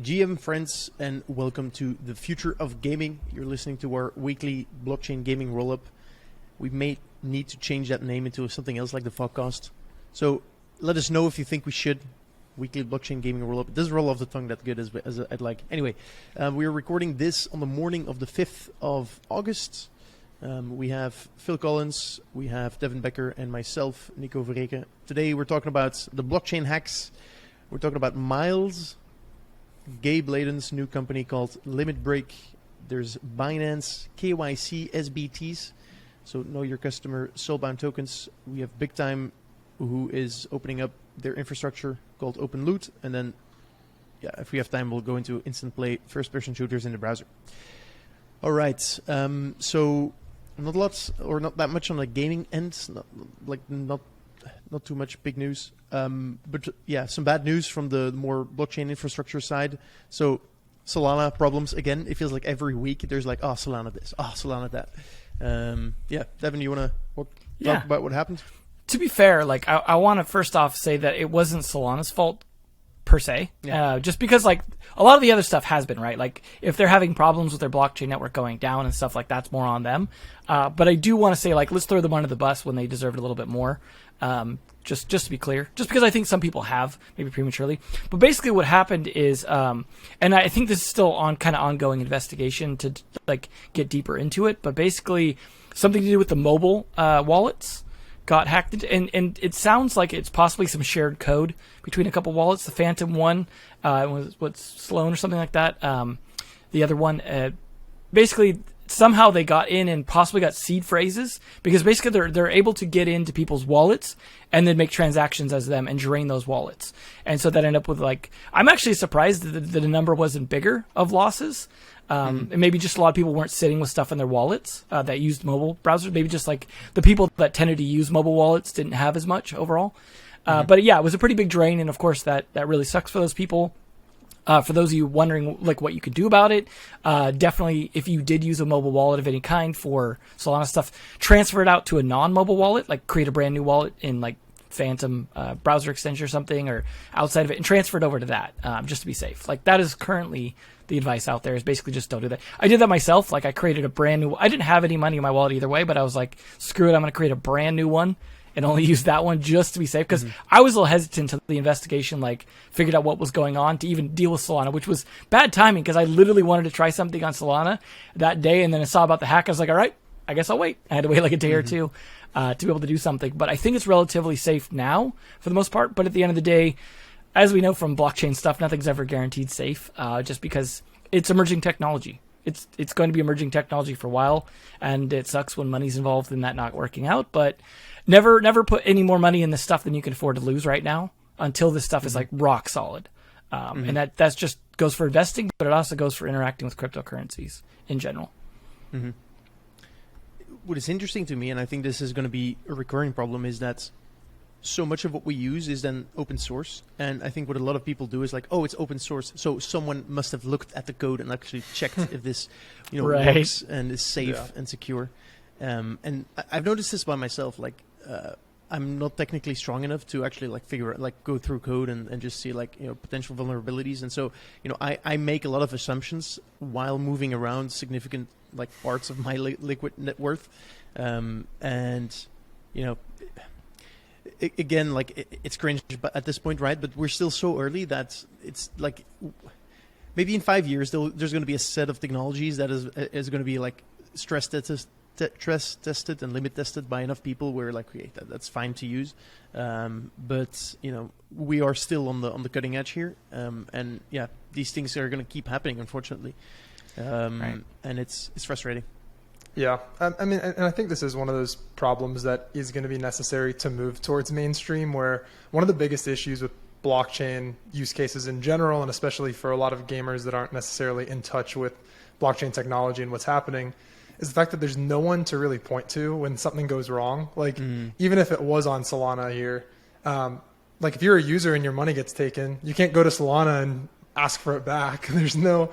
GM friends, and welcome to the future of gaming. You're listening to our weekly blockchain gaming rollup. We may need to change that name into something else like the podcast. So let us know if you think we should. Weekly blockchain gaming rollup. It doesn't roll off the tongue that good as I'd like. Anyway, we are recording this on the morning of the 5th of August. We have Phil Collins, we have Devin Becker, and myself, Nico Vereecke. Today we're talking about the blockchain hacks. We're talking about Miles, Gabe Layden's new company called Limitbreak. There's Binance, KYC SBTs, so know your customer Soulbound tokens. We have Big Time, who is opening up their infrastructure called Open Loot, and then, if we have time, we'll go into instant play first-person shooters in the browser. All right, so not lots or not that much on the gaming end, not too much big news. But yeah, some bad news from the more blockchain infrastructure side. So Solana problems again. It feels like every week there's like, Solana this, Solana that. Devin, you want to talk about what happened? To be fair, I want to first off say that it wasn't Solana's fault per se, just because a lot of the other stuff has been, right? Like if they're having problems with their blockchain network going down and stuff like that's more on them. But I do want to say let's throw them under the bus when they deserved a little bit more. Just to be clear, just because I think some people have maybe prematurely, but basically what happened is, and I think this is still ongoing investigation to get deeper into it, but basically something to do with the mobile wallets got hacked into, and it sounds like it's possibly some shared code between a couple wallets. The Phantom one was Sloan or something like that. The other one, basically somehow they got in and possibly got seed phrases, because basically they're able to get into people's wallets and then make transactions as them and drain those wallets. And so that ended up with I'm actually surprised that the number wasn't bigger of losses. And maybe just a lot of people weren't sitting with stuff in their wallets that used mobile browsers. Maybe just the people that tended to use mobile wallets didn't have as much overall. But yeah, it was a pretty big drain. And of course that really sucks for those people. For those of you wondering what you could do about it, definitely if you did use a mobile wallet of any kind for Solana stuff, transfer it out to a non-mobile wallet, create a brand new wallet in Phantom browser extension or something, or outside of it, and transfer it over to that, just to be safe. That is currently the advice out there, is basically just don't do that. I did that myself. I created a brand new, I didn't have any money in my wallet either way, but I was screw it, I'm going to create a brand new one and only use that one just to be safe, because I was a little hesitant until the investigation figured out what was going on to even deal with Solana, which was bad timing, because I literally wanted to try something on Solana that day, and then I saw about the hack. I was like, all right, I guess I'll wait. I had to wait a day or two to be able to do something, but I think it's relatively safe now for the most part. But at the end of the day, as we know from blockchain stuff, nothing's ever guaranteed safe, just because it's emerging technology. It's going to be emerging technology for a while, and it sucks when money's involved in that not working out. But never put any more money in this stuff than you can afford to lose right now until this stuff is rock solid. And that's just goes for investing, but it also goes for interacting with cryptocurrencies in general. What is interesting to me, and I think this is going to be a recurring problem, is that so much of what we use is then open source. And I think what a lot of people do is it's open source, so someone must have looked at the code and actually checked if this works and is safe and secure. And I've noticed this by myself. I'm not technically strong enough to actually figure out, go through code and just see potential vulnerabilities. And so I make a lot of assumptions while moving around significant parts of my liquid net worth. It's cringe at this point, right? But we're still so early that it's maybe in 5 years there's going to be a set of technologies that is going to be stress tested and limit tested by enough people where that's fine to use. But we are still on the cutting edge here, and these things are going to keep happening, unfortunately, and it's frustrating. Yeah, I mean, and I think this is one of those problems that is going to be necessary to move towards mainstream, where one of the biggest issues with blockchain use cases in general, and especially for a lot of gamers that aren't necessarily in touch with blockchain technology and what's happening, is the fact that there's no one to really point to when something goes wrong. Even if it was on Solana here, if you're a user and your money gets taken, you can't go to Solana and ask for it back. There's no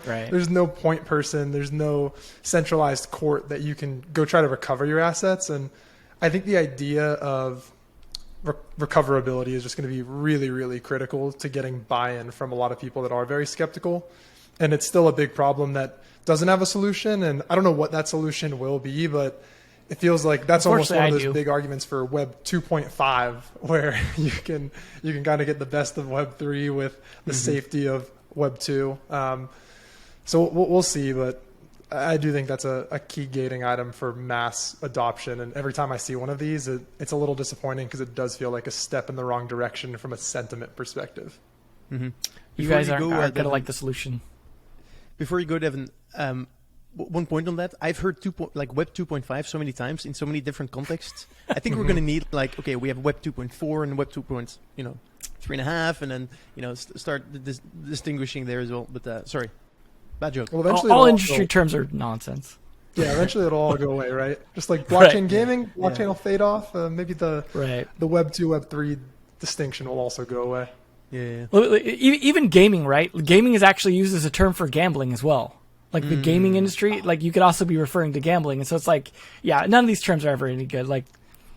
point person. There's no centralized court that you can go try to recover your assets. And I think the idea of recoverability is just going to be really, really critical to getting buy-in from a lot of people that are very skeptical. And it's still a big problem that doesn't have a solution. And I don't know what that solution will be, but it feels like that's almost one of those big arguments for Web 2.5, where you can kind of get the best of Web 3 with the safety of Web 2. So we'll see, but I do think that's a key gating item for mass adoption. And every time I see one of these, it's a little disappointing because it does feel like a step in the wrong direction from a sentiment perspective. Mm-hmm. You guys aren't going to like the solution. Before you go, Devin, one point on that. I've heard Web 2.5 so many times in so many different contexts. I think we're going to need we have Web 2.4 and Web 3.5, and then start distinguishing there as well. But sorry. Bad joke. Well, eventually all industry terms are nonsense. Yeah, eventually it'll all go away, right? Just like blockchain gaming, blockchain will fade off. Maybe the Web 2, Web 3 distinction will also go away. Yeah. Well, even gaming, right? Gaming is actually used as a term for gambling as well. Like the gaming industry, like you could also be referring to gambling, and so it's like, none of these terms are ever any good. Like,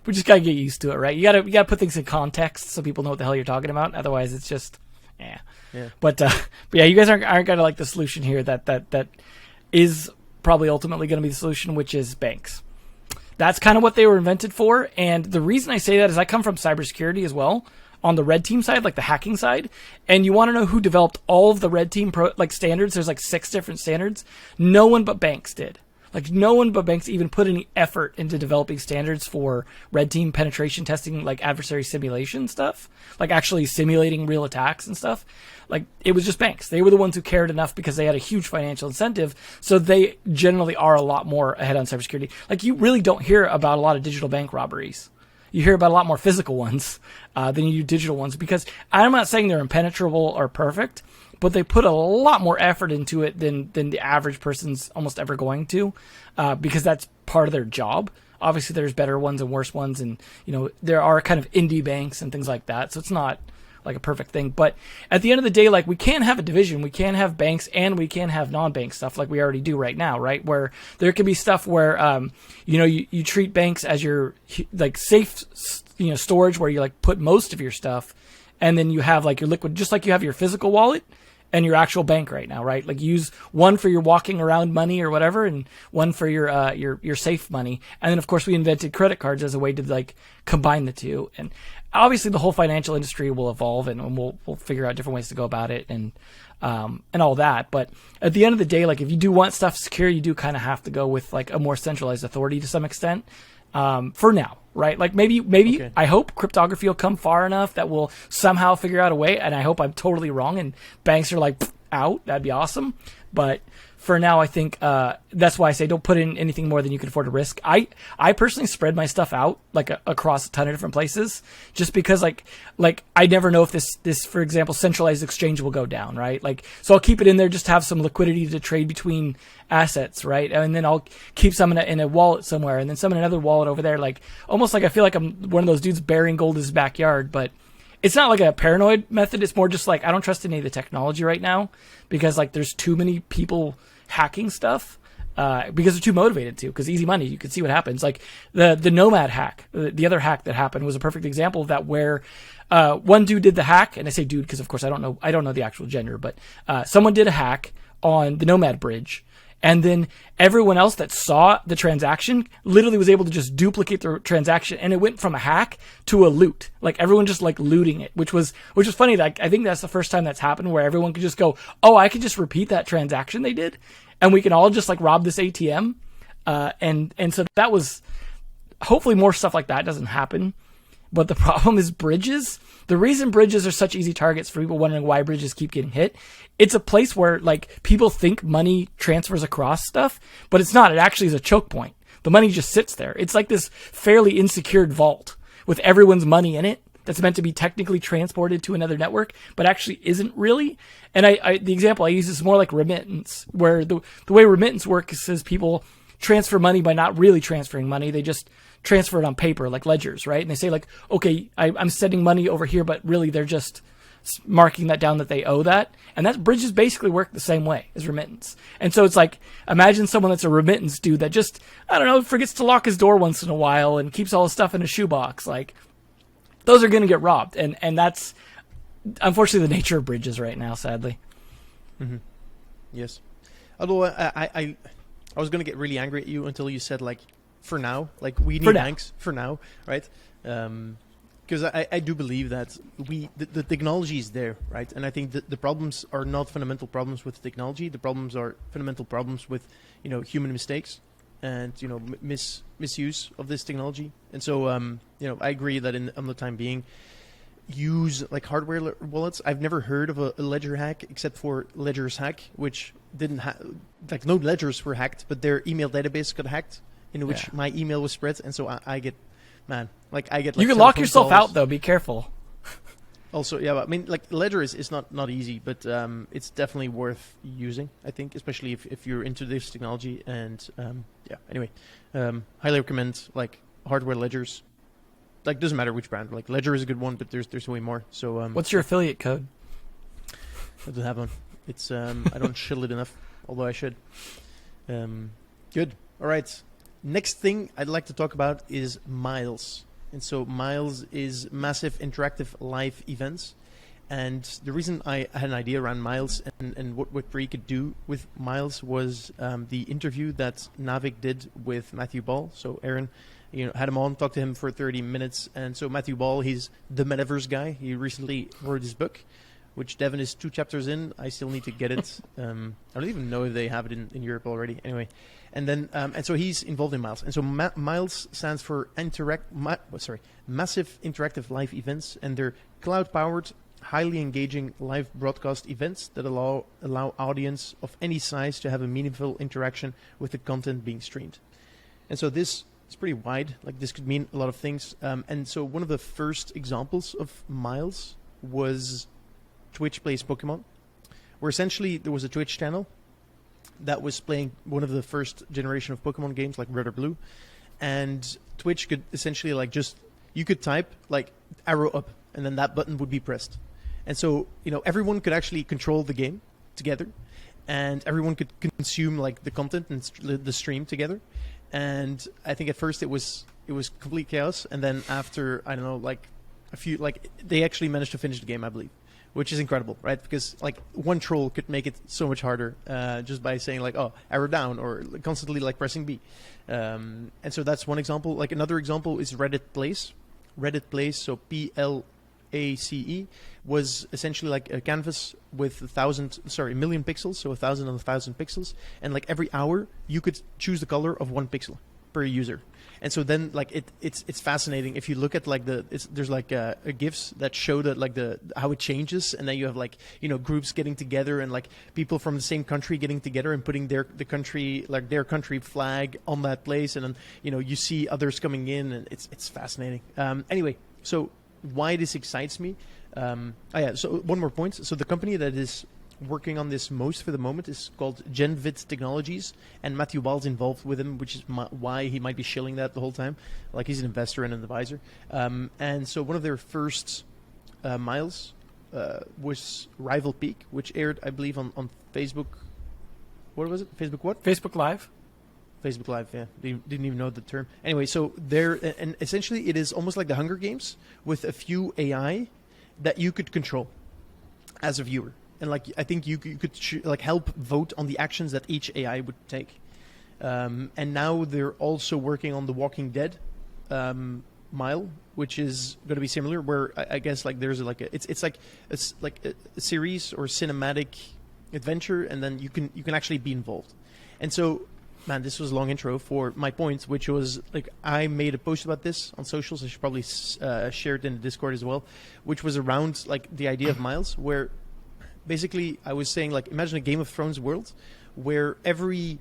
we just gotta get used to it, right? You gotta put things in context so people know what the hell you're talking about. Otherwise, it's just, Yeah. But you guys aren't gonna like the solution here that is probably ultimately going to be the solution, which is banks. That's kind of what they were invented for. And the reason I say that is I come from cybersecurity as well, on the red team side, like the hacking side. And you want to know who developed all of the red team standards? There's like 6 different standards. No one but banks did. Like no one but banks even put any effort into developing standards for red team penetration testing, like adversary simulation stuff, like actually simulating real attacks and stuff. Like it was just banks. They were the ones who cared enough because they had a huge financial incentive. So they generally are a lot more ahead on cybersecurity. Like you really don't hear about a lot of digital bank robberies. You hear about a lot more physical ones than you do digital ones, because I'm not saying they're impenetrable or perfect, but they put a lot more effort into it than the average person's almost ever going to, because that's part of their job. Obviously, there's better ones and worse ones, and there are kind of indie banks and things like that. So it's not like a perfect thing. But at the end of the day, like we can have a division. We can have banks and we can have non-bank stuff like we already do right now, right? Where there can be stuff where you treat banks as your like safe storage, where you like put most of your stuff, and then you have like your liquid, just like you have your physical wallet and your actual bank right now, right? Like use one for your walking around money or whatever, and one for your safe money. And then of course we invented credit cards as a way to like combine the two. And obviously the whole financial industry will evolve, and we'll figure out different ways to go about it and all that. But at the end of the day, like if you do want stuff secure, you do kind of have to go with like a more centralized authority to some extent. For now, right? Like maybe okay. I hope cryptography will come far enough that we'll somehow figure out a way, and I hope I'm totally wrong and banks are like out. That'd be awesome. But for now, I think that's why I say don't put in anything more than you can afford to risk. I personally spread my stuff out like across a ton of different places, just because like I never know if this for example centralized exchange will go down, right? Like so I'll keep it in there just to have some liquidity to trade between assets, right? And then I'll keep some in a wallet somewhere, and then some in another wallet over there. Like almost like I feel like I'm one of those dudes burying gold in his backyard, but it's not like a paranoid method. It's more just like I don't trust any of the technology right now, because like there's too many people hacking stuff because they're too motivated to, because easy money, you can see what happens. Like the Nomad hack, the other hack that happened was a perfect example of that, where one dude did the hack, and I say dude because of course I don't know the actual gender, but someone did a hack on the Nomad bridge, and then everyone else that saw the transaction literally was able to just duplicate the transaction, and it went from a hack to a loot. Like everyone just like looting it, which was funny. Like I think that's the first time that's happened, where everyone could just go, oh, I could just repeat that transaction they did, and we can all just like rob this ATM. And so that was, hopefully more stuff like that doesn't happen. But the problem is bridges. The reason bridges are such easy targets for people wondering why bridges keep getting hit, it's a place where like people think money transfers across stuff, but it's not. It actually is a choke point. The money just sits there. It's like this fairly insecure vault with everyone's money in it that's meant to be technically transported to another network, but actually isn't really. And the example I use is more like remittance, where the way remittance works is people transfer money by not really transferring money. They just transfer it on paper, like ledgers, right? And they say like, okay, I'm sending money over here, but really they're just marking that down that they owe that. And that bridges basically work the same way as remittance. And so it's like, imagine someone that's a remittance dude that just, I don't know, forgets to lock his door once in a while and keeps all his stuff in a shoebox. Like, those are going to get robbed, and that's unfortunately the nature of bridges right now, sadly. Mm-hmm. Yes. Although I was going to get really angry at you until you said, like, for now, like, we need banks for now, right? Because I do believe that the technology is there, right? And I think that the problems are not fundamental problems with technology. The problems are fundamental problems with, human mistakes and, misuse of this technology. And so, I agree that on the time being, use like hardware wallets. I've never heard of a ledger hack except for Ledger's hack, which didn't like no ledgers were hacked, but their email database got hacked, in which my email was spread, and so I get, man, like I get. Like, you can lock yourself out though. Be careful. Also, yeah, I mean, like Ledger is not easy, but it's definitely worth using. I think, especially if you're into this technology, and Anyway, highly recommend like hardware ledgers. Like, doesn't matter which brand. Like, Ledger is a good one, but there's way more. So, what's your affiliate code? I don't have one. It's I don't shill it enough, although I should. Good. All right. Next thing I'd like to talk about is Miles, and so Miles is massive interactive live events. And the reason I had an idea around Miles and what we could do with Miles was the interview that Naavik did with Matthew Ball. So Aaron, had him on, talked to him for 30 minutes. And so Matthew Ball, he's the metaverse guy. He recently wrote his book, which Devin is 2 chapters in. I still need to get it. I don't even know if they have it in Europe already. Anyway, and then and so he's involved in Miles. And so Miles stands for Massive Interactive Live Events, and they're cloud-powered, highly engaging live broadcast events that allow audience of any size to have a meaningful interaction with the content being streamed. And so this is pretty wide. Like, this could mean a lot of things. And so one of the first examples of Miles was Twitch Plays Pokemon, where essentially there was a Twitch channel that was playing one of the first generation of Pokemon games, like Red or Blue, and Twitch could essentially you could type like arrow up, and then that button would be pressed. And so, everyone could actually control the game together, and everyone could consume like the content and the stream together. And I think at first it was complete chaos, and then after, I don't know, like a few, like they actually managed to finish the game, I believe, which is incredible, right? Because like one troll could make it so much harder just by saying like, oh, arrow down, or constantly like pressing B. And so that's one example. Like, another example is Reddit Plays. Reddit Plays, so PLACE, was essentially like a canvas with a million pixels, so 1,000 on 1,000 pixels, and like every hour you could choose the color of 1 pixel per user. And so then like it's fascinating if you look at like there's like a GIFs that show that like how it changes, and then you have like groups getting together and like people from the same country getting together and putting their country flag on that place, and then you see others coming in, and it's fascinating. Anyway, so why this excites me? So one more point. So the company that is working on this most for the moment is called Genvid Technologies, and Matthew Ball's involved with him, which is why he might be shilling that the whole time. Like, he's an investor and an advisor. And so one of their first Miles was Rival Peak, which aired, I believe, on Facebook. What was it? Facebook what? Facebook Live. Facebook Live, yeah. Didn't even know the term. Anyway, so and essentially it is almost like the Hunger Games with a few AI that you could control as a viewer. And like, I think you could help vote on the actions that each AI would take. And now they're also working on the Walking Dead Mile, which is going to be similar, where I guess like there's like it's like a series or cinematic adventure, and then you can actually be involved. And so, man, this was a long intro for my point, which was like, I made a post about this on socials. I should probably share it in the Discord as well, which was around like the idea of Miles, where basically I was saying, like, imagine a Game of Thrones world where every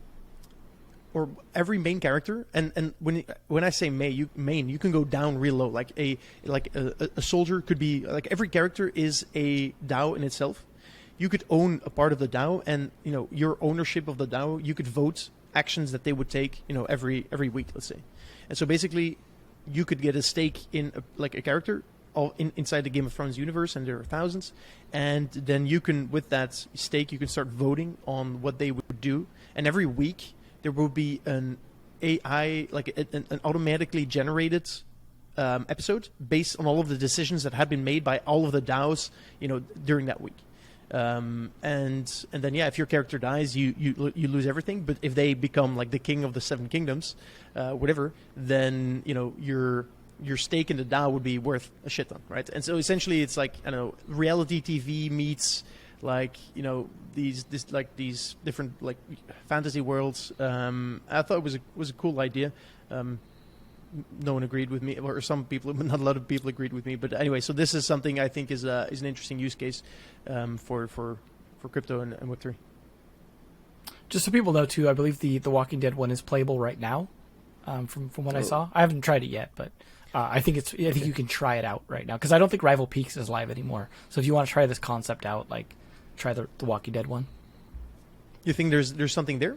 main character, and when I say main, you can go down real low. Like a soldier could be like, every character is a DAO in itself. You could own a part of the DAO, and your ownership of the DAO, you could vote actions that they would take, every week, let's say. And so basically, you could get a stake in a character inside the Game of Thrones universe, and there are thousands. And then you can, with that stake, you can start voting on what they would do. And every week there will be an AI, like an automatically generated episode based on all of the decisions that had been made by all of the DAOs, during that week. And then if your character dies, you lose everything. But if they become like the king of the seven kingdoms, whatever, then your stake in the DAO would be worth a shit ton, right? And so essentially, it's like, I don't know, reality TV meets like these different like fantasy worlds. I thought it was a cool idea. No one agreed with me, or some people, but not a lot of people agreed with me. But anyway, so this is something I think is an interesting use case for crypto and Web3. Just so people know too, I believe the Walking Dead one is playable right now. From what I saw, I haven't tried it yet, but I think you can try it out right now because I don't think Rival Peaks is live anymore. So if you want to try this concept out, like try the Walking Dead one. You think there's something there?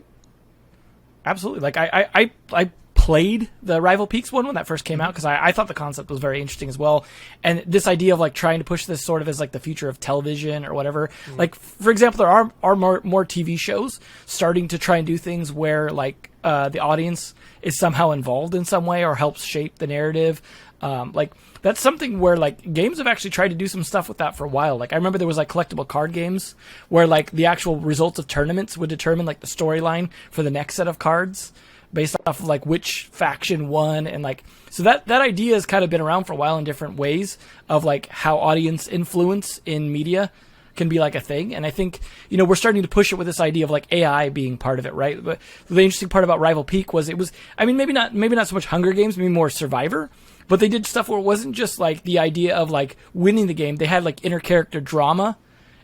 Absolutely. Like I played the Rival Peaks one when that first came out because I thought the concept was very interesting as well. And this idea of like trying to push this sort of as like the future of television or whatever. Mm-hmm. Like, for example, there are more TV shows starting to try and do things where like the audience is somehow involved in some way or helps shape the narrative. Like that's something where like games have actually tried to do some stuff with that for a while. Like I remember there was like collectible card games where like the actual results of tournaments would determine like the storyline for the next set of cards based off of like which faction won. And like, so that idea has kind of been around for a while in different ways of like how audience influence in media can be like a thing. And I think, we're starting to push it with this idea of like AI being part of it, right? But the interesting part about Rival Peak was maybe not so much Hunger Games, maybe more Survivor, but they did stuff where it wasn't just like the idea of like winning the game. They had like inner character drama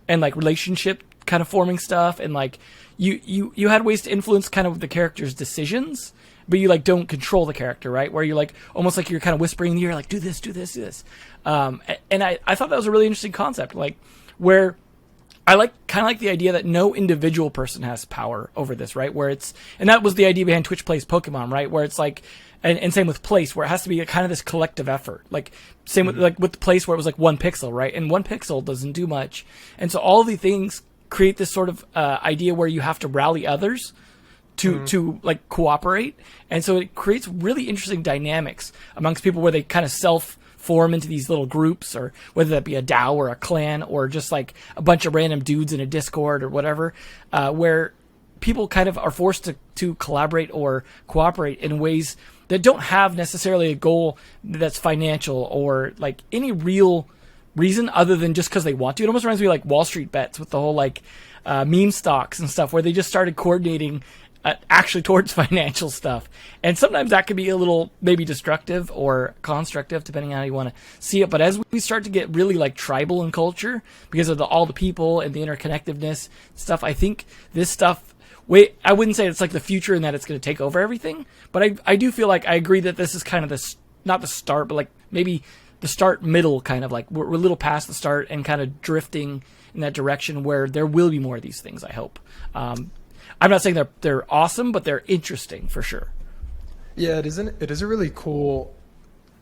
and like relationship kind of forming stuff. And like you had ways to influence kind of the character's decisions, but you like don't control the character, right? Where you're like almost like you're kind of whispering in the ear, like do this, do this, do this. And I thought that was a really interesting concept, like where I kind of like the idea that no individual person has power over this, right? And that was the idea behind Twitch Plays Pokemon, right? Where it's like, and same with Place, where it has to be a kind of this collective effort. Like same with the Place, where it was like one pixel, right? And one pixel doesn't do much. And so all of these things create this sort of idea where you have to rally others to like cooperate. And so it creates really interesting dynamics amongst people where they kind of form into these little groups, or whether that be a DAO or a clan or just like a bunch of random dudes in a Discord or whatever, where people kind of are forced to collaborate or cooperate in ways that don't have necessarily a goal that's financial or like any real reason other than just because they want to. It almost reminds me of like Wall Street Bets with the whole like meme stocks and stuff, where they just started coordinating actually towards financial stuff. And sometimes that can be a little maybe destructive or constructive, depending on how you want to see it. But as we start to get really like tribal in culture because of all the people and the interconnectedness stuff, I think this stuff, I wouldn't say it's like the future in that it's going to take over everything, but I do feel like I agree that this is kind of not the start, but like maybe the start middle, kind of like we're a little past the start and kind of drifting in that direction where there will be more of these things, I hope. I'm not saying they're awesome, but they're interesting for sure. Yeah, it is a really cool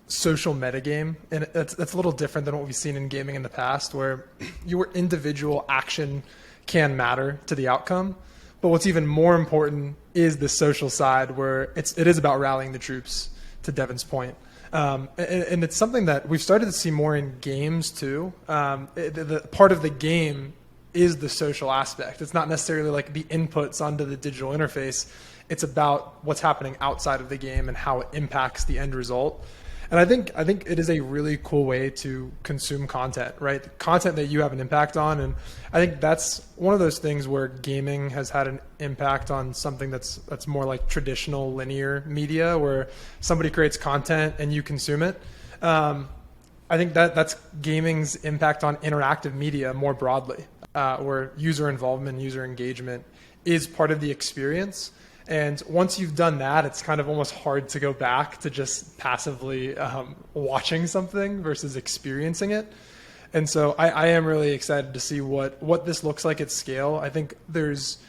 social metagame, and that's a little different than what we've seen in gaming in the past, where your individual action can matter to the outcome. But what's even more important is the social side, where it is about rallying the troops, to Devin's point. And it's something that we've started to see more in games too. The part of the game is the social aspect. It's not necessarily like the inputs onto the digital interface. It's about what's happening outside of the game and how it impacts the end result. And I think it is a really cool way to consume content, right? Content that you have an impact on. And I think that's one of those things where gaming has had an impact on something that's more like traditional linear media, where somebody creates content and you consume it. I think that's gaming's impact on interactive media more broadly, where user involvement, user engagement is part of the experience. And once you've done that, it's kind of almost hard to go back to just passively watching something versus experiencing it. And so I am really excited to see what this looks like at scale. I think there's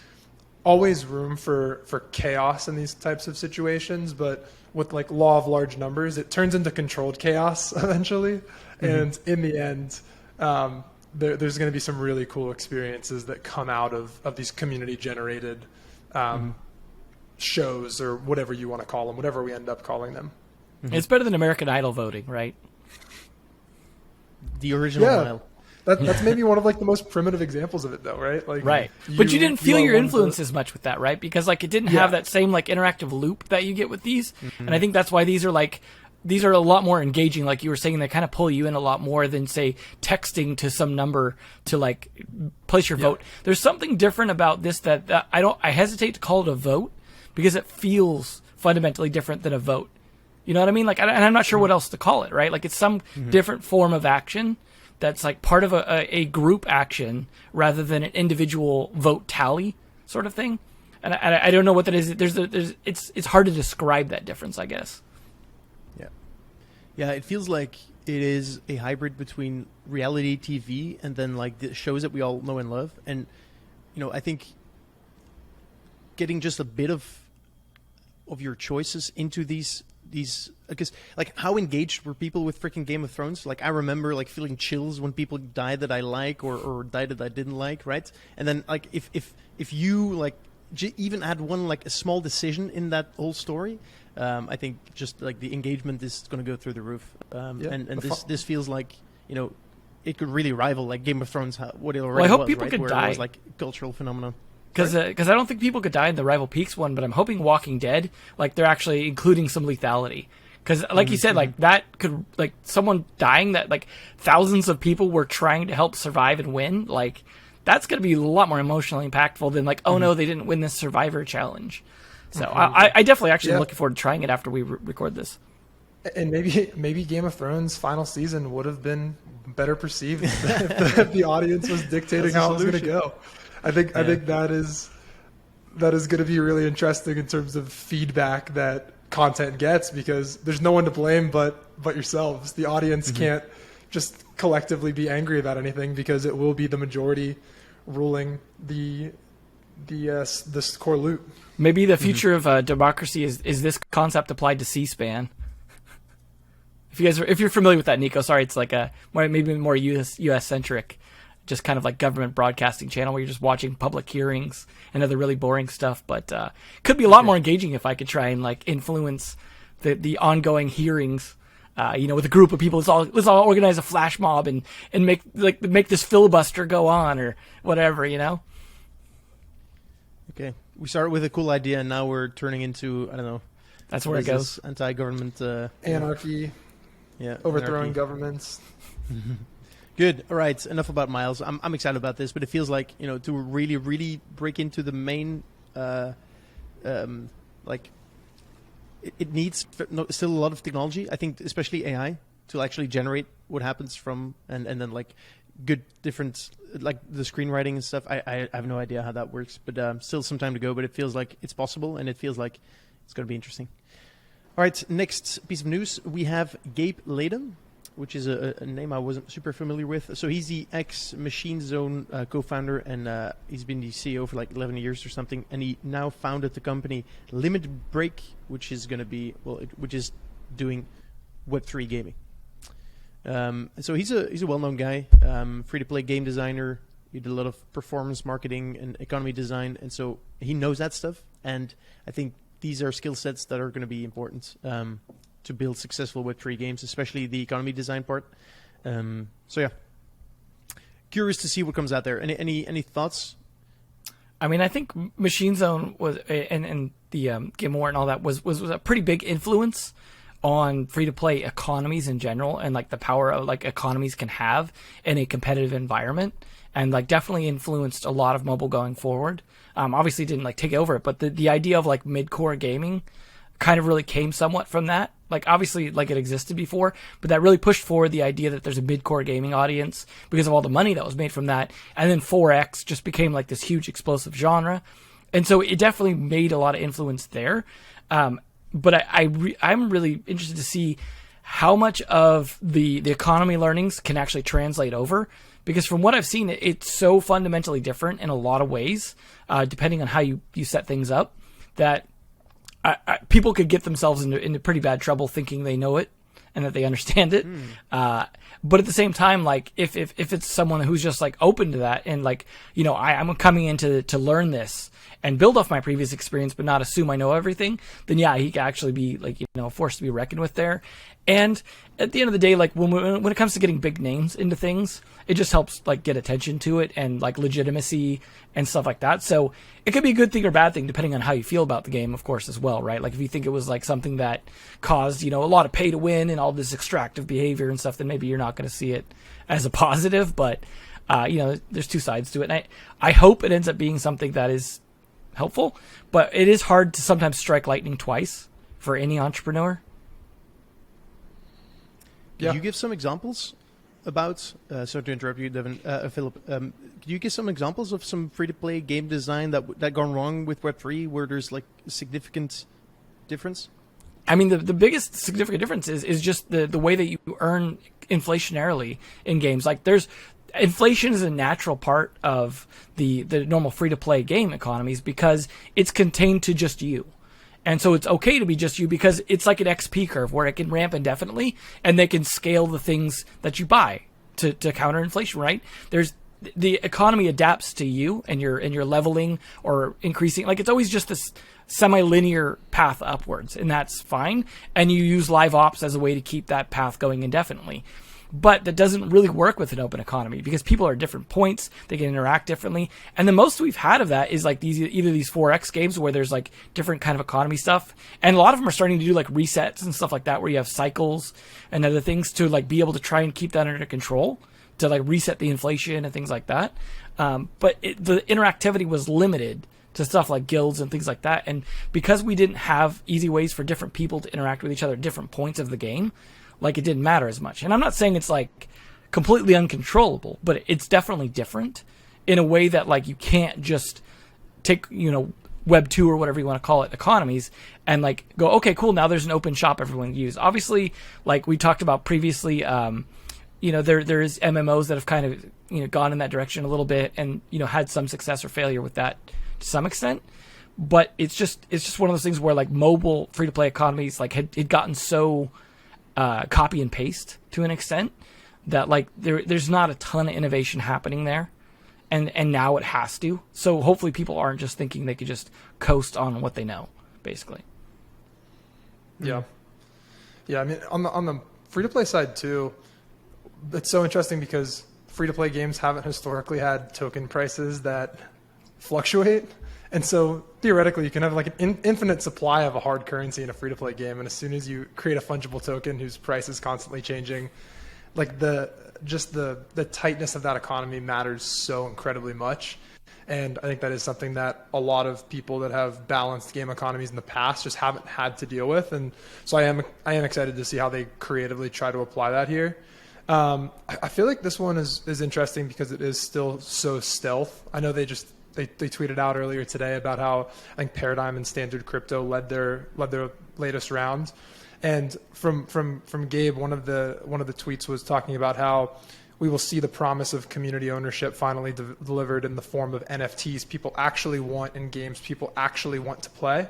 always room for chaos in these types of situations, but with like law of large numbers, it turns into controlled chaos eventually. Mm-hmm. And in the end, there's going to be some really cool experiences that come out of these community generated shows, or whatever you want to call them, whatever we end up calling them. It's better than American Idol voting, right? The original Yeah. Nile. That's maybe one of like the most primitive examples of it, though, right? Like, Right. But you didn't feel your are one influence vote. as much with that, right? Because like it didn't Yeah. have that same like interactive loop that you get with these. And I think that's why these are a lot more engaging. Like you were saying, they kind of pull you in a lot more than say texting to some number to like place your vote. There's something different about this that I hesitate to call it a vote because it feels fundamentally different than a vote. You know what I mean? Like, and I'm not sure what else to call it, right? Like it's some different form of action that's like part of a group action rather than an individual vote tally sort of thing. And I don't know what that is. It's hard to describe that difference, I guess. Yeah, it feels like it is a hybrid between reality TV and then like the shows that we all know and love. And, I think getting just a bit of your choices into these because like how engaged were people with freaking Game of Thrones? Like I remember like feeling chills when people died that I like or died that I didn't like, right? And then like if you like even add one like a small decision in that whole story, I think just like the engagement is going to go through the roof. And this feels like it could really rival like Game of Thrones what it already I hope was, people right? could Where die. It was like a cultural phenomenon. Because I don't think people could die in the Rival Peaks one, but I'm hoping Walking Dead, like they're actually including some lethality. Because like you said, like that could, like someone dying that like thousands of people were trying to help survive and win, like that's going to be a lot more emotionally impactful than like, oh no, they didn't win this Survivor challenge. So I definitely actually am looking forward to trying it after we record this. And maybe Game of Thrones final season would have been better perceived if the audience was dictating how it was going to go. I think that is going to be really interesting in terms of feedback that content gets, because there's no one to blame but yourselves. The audience can't just collectively be angry about anything because it will be the majority ruling the core loop. Maybe the future of democracy is this concept applied to C-SPAN. If you're familiar with that, Nico, sorry, it's like maybe more US centric, just kind of like government broadcasting channel where you're just watching public hearings and other really boring stuff. But could be a lot more engaging if I could try and like influence the ongoing hearings. With a group of people, let's all organize a flash mob and make this filibuster go on or whatever. Okay, we started with a cool idea and now we're turning into I don't know. That's where it goes. Anti-government Anarchy. Yeah, overthrowing anarchy. Governments. Good. All right. Enough about Miles. I'm excited about this, but it feels like to really, really break into the main, it needs still a lot of technology. I think, especially AI, to actually generate what happens from and then like good different like the screenwriting and stuff. I have no idea how that works, but still some time to go. But it feels like it's possible, and it feels like it's going to be interesting. All right. Next piece of news, we have Gabe Layden, which is a name I wasn't super familiar with. So he's the ex-Machine Zone co-founder, and he's been the CEO for like 11 years or something. And he now founded the company Limitbreak, which is going to be which is doing Web3 gaming. So he's a well-known guy, free-to-play game designer. He did a lot of performance marketing and economy design, and so he knows that stuff. And I think these are skill sets that are going to be important to build successful Web3 games, especially the economy design part. So yeah, curious to see what comes out there. Any thoughts? I mean, I think Machine Zone was and the Game War and all that was a pretty big influence on free-to-play economies in general, and like the power of like economies can have in a competitive environment, and like definitely influenced a lot of mobile going forward. Obviously didn't like take over it, but the idea of like mid-core gaming kind of really came somewhat from that. Like obviously like it existed before, but that really pushed forward the idea that there's a mid-core gaming audience because of all the money that was made from that. And then 4X just became like this huge explosive genre. And so it definitely made a lot of influence there. But I'm really interested to see how much of the economy learnings can actually translate over, because from what I've seen, it's so fundamentally different in a lot of ways, depending on how you set things up, that people could get themselves into pretty bad trouble thinking they know it and that they understand it. But at the same time, like if it's someone who's just like open to that and like, you know, I'm coming in to learn this and build off my previous experience, but not assume I know everything, then yeah, he can actually be like, you know, a force to be reckoned with there. And at the end of the day, like when it comes to getting big names into things, it just helps like get attention to it and like legitimacy and stuff like that. So it could be a good thing or bad thing depending on how you feel about the game, of course, as well, right? Like if you think it was like something that caused, you know, a lot of pay to win and all this extractive behavior and stuff, then maybe you're not going to see it as a positive. But you know, there's two sides to it, and I hope it ends up being something that is helpful. But it is hard to sometimes strike lightning twice for any entrepreneur. Could you give some examples about, sorry to interrupt you, Devin, Philip, could you give some examples of some free-to-play game design that gone wrong with Web3 where there's like a significant difference? I mean, the biggest significant difference is just the way that you earn inflationarily in games. Like inflation is a natural part of the normal free-to-play game economies because it's contained to just you. And so it's okay to be just you because it's like an XP curve where it can ramp indefinitely and they can scale the things that you buy to counter inflation, right? The economy adapts to you and your leveling or increasing. Like it's always just this semi-linear path upwards, and that's fine. And you use live ops as a way to keep that path going indefinitely. But that doesn't really work with an open economy because people are at different points. They can interact differently. And the most we've had of that is like either these 4X games where there's like different kind of economy stuff. And a lot of them are starting to do like resets and stuff like that where you have cycles and other things to like be able to try and keep that under control to like reset the inflation and things like that. But the interactivity was limited to stuff like guilds and things like that. And because we didn't have easy ways for different people to interact with each other at different points of the game, like it didn't matter as much. And I'm not saying it's like completely uncontrollable, but it's definitely different in a way that like you can't just take, you know, Web 2 or whatever you want to call it, economies, and like go, okay, cool, now there's an open shop everyone can use. Obviously, like we talked about previously, you know, there is MMOs that have kind of, you know, gone in that direction a little bit and, you know, had some success or failure with that to some extent. But it's just one of those things where like mobile free-to-play economies like had gotten so copy and paste to an extent that like there's not a ton of innovation happening there, and now it has to. So hopefully people aren't just thinking they could just coast on what they know, basically. Yeah. I mean, on the free to play side too, it's so interesting because free to play games haven't historically had token prices that fluctuate. And so theoretically, you can have like an infinite supply of a hard currency in a free-to-play game, and as soon as you create a fungible token whose price is constantly changing, like the tightness of that economy matters so incredibly much. And I think that is something that a lot of people that have balanced game economies in the past just haven't had to deal with. And so I am excited to see how they creatively try to apply that here. I feel like this one is interesting because it is still so stealth. I know they tweeted out earlier today about how I think Paradigm and Standard Crypto led their latest round, and from Gabe, one of the tweets was talking about how we will see the promise of community ownership finally delivered in the form of NFTs people actually want in games people actually want to play.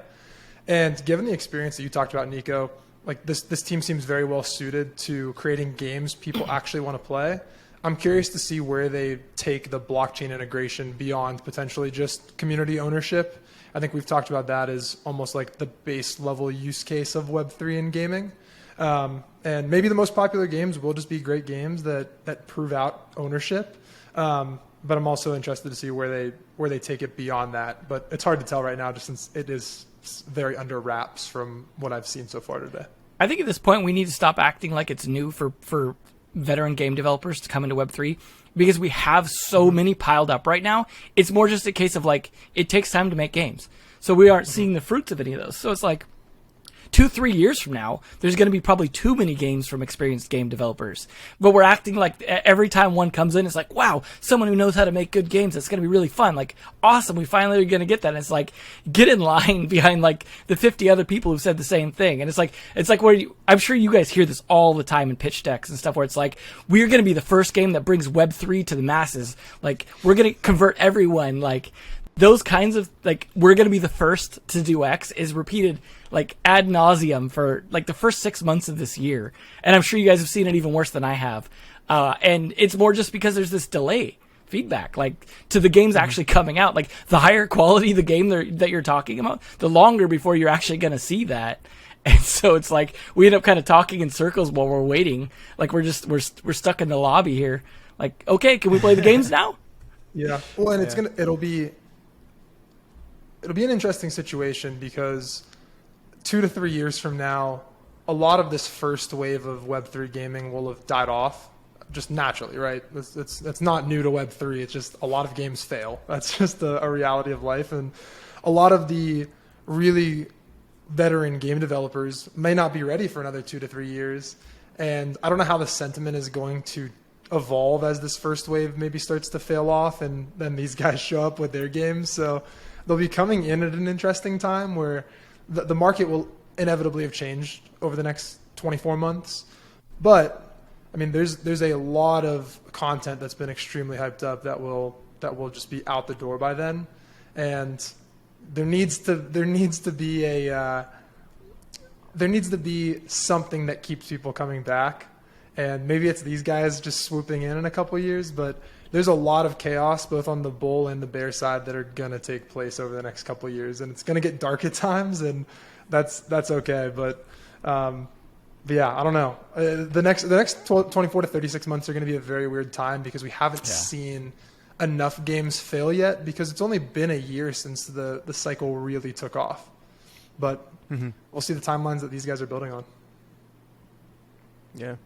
And given the experience that you talked about, Nico, like this team seems very well suited to creating games people actually want to play. I'm curious to see where they take the blockchain integration beyond potentially just community ownership. I think we've talked about that as almost like the base level use case of Web3 in gaming. And maybe the most popular games will just be great games that prove out ownership. But I'm also interested to see where they take it beyond that. But it's hard to tell right now just since it is very under wraps from what I've seen so far today. I think at this point we need to stop acting like it's new for veteran game developers to come into Web3 because we have so many piled up right now. It's more just a case of like, it takes time to make games. So we aren't seeing the fruits of any of those. So it's like 2-3 years from now, there's going to be probably too many games from experienced game developers. But we're acting like every time one comes in, it's like, wow, someone who knows how to make good games. It's going to be really fun. Like, awesome. We finally are going to get that. And it's like, get in line behind like the 50 other people who said the same thing. And it's like I'm sure you guys hear this all the time in pitch decks and stuff where it's like, we're going to be the first game that brings Web3 to the masses. Like, we're going to convert everyone. Like, those kinds of, like, we're going to be the first to do X is repeated, like, ad nauseum for, like, the first 6 months of this year. And I'm sure you guys have seen it even worse than I have. And it's more just because there's this delay feedback, like, to the games actually coming out. Like, the higher quality the game that you're talking about, the longer before you're actually going to see that. And so it's like we end up kind of talking in circles while we're waiting. Like, we're stuck in the lobby here. Like, okay, can we play the games now? Yeah. Well, and it'll be an interesting situation because 2 to 3 years from now, a lot of this first wave of Web3 gaming will have died off just naturally, right? It's not new to Web3. It's just a lot of games fail. That's just a reality of life. And a lot of the really veteran game developers may not be ready for another 2 to 3 years. And I don't know how the sentiment is going to evolve as this first wave maybe starts to fail off and then these guys show up with their games. So they'll be coming in at an interesting time where the market will inevitably have changed over the next 24 months. But I mean, there's a lot of content that's been extremely hyped up that will just be out the door by then. And there needs to be something that keeps people coming back, and maybe it's these guys just swooping in a couple of years. But there's a lot of chaos both on the bull and the bear side that are gonna take place over the next couple of years, and it's gonna get dark at times, and that's okay. But yeah, I don't know. The next 24 to 36 months are gonna be a very weird time because we haven't seen enough games fail yet, because it's only been a year since the cycle really took off. But we'll see the timelines that these guys are building on. Yeah.